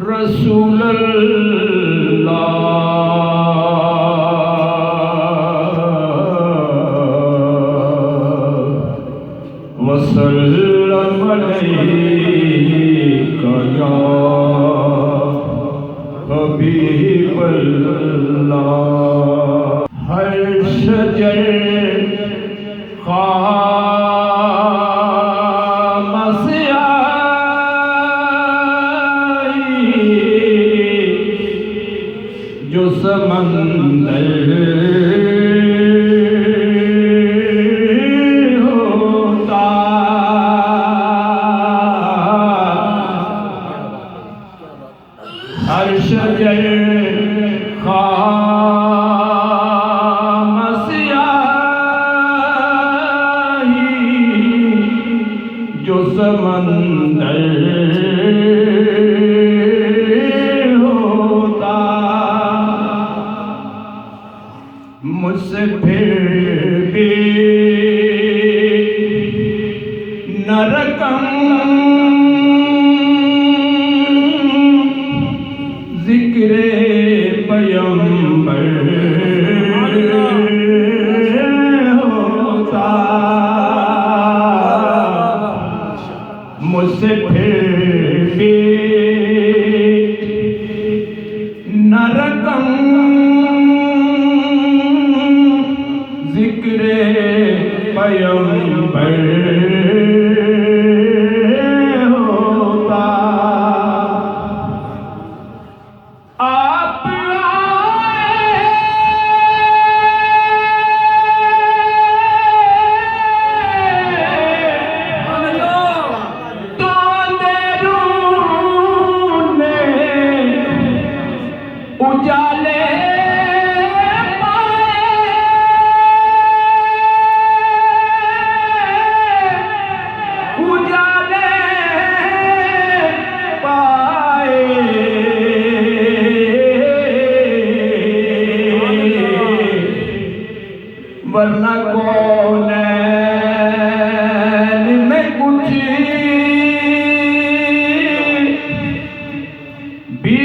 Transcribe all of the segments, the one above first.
रसूलल्लाह वसल्लम अलैका या हबीबल्लाह। हर शजर खाम से जो समंदर होता, हर शजर खाम स्याही जो समंदर मुझसे फिर भी न रकम जिक्रे पैगंबर होता, मुझसे फिर भी न रकम जिक्रे पैगंबर होता। आप आए तो अंधेरों ने उजाले वरना कौनैन में कुछ भी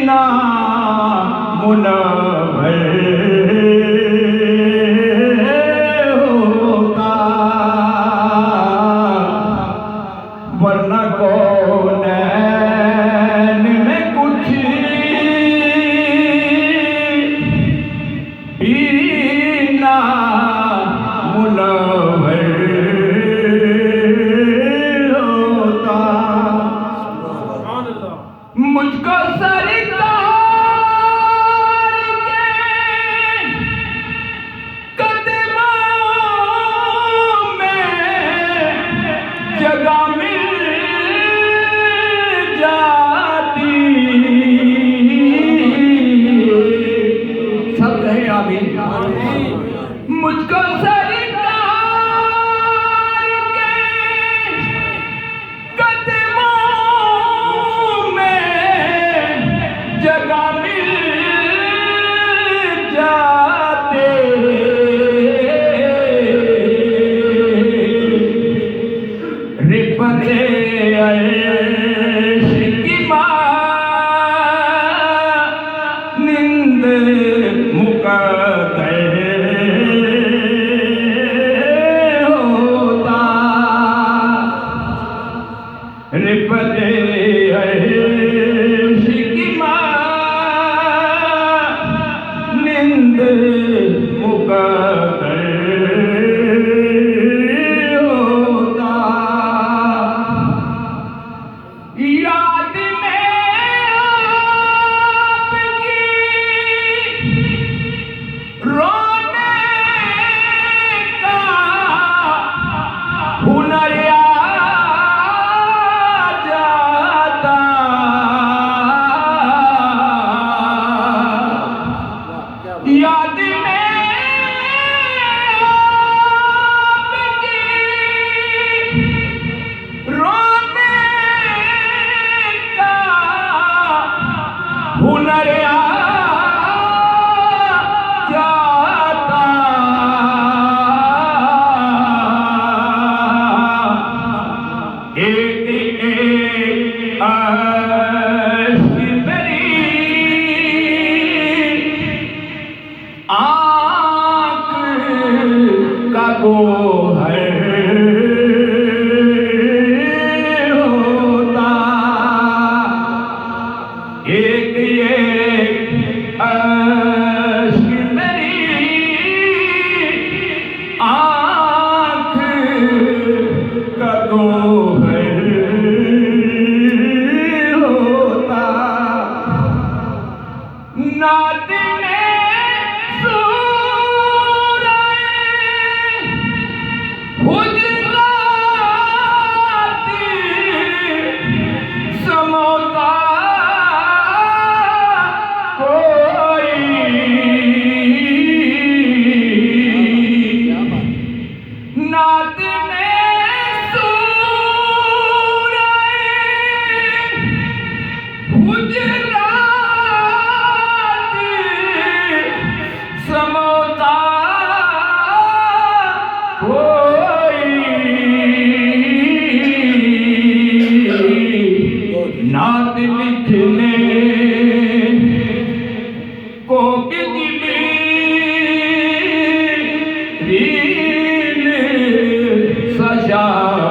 ना मुनव्वर होता, वरना कौनैन में कुछ भी मुनव्वर होता। मुझको सरकार के कदमों में जगह मिल जाती, सब कहे आमीन। मुझको सरकार के कदमों में जगह मिल जाते, रिफ़ते अर्श की मानिंद मुक़द्दर रिफ़ते अर्श की मानिंद मुक़द्दर होता। याद में आपकी रोने का हुनर लिखने को बिजली रील सजा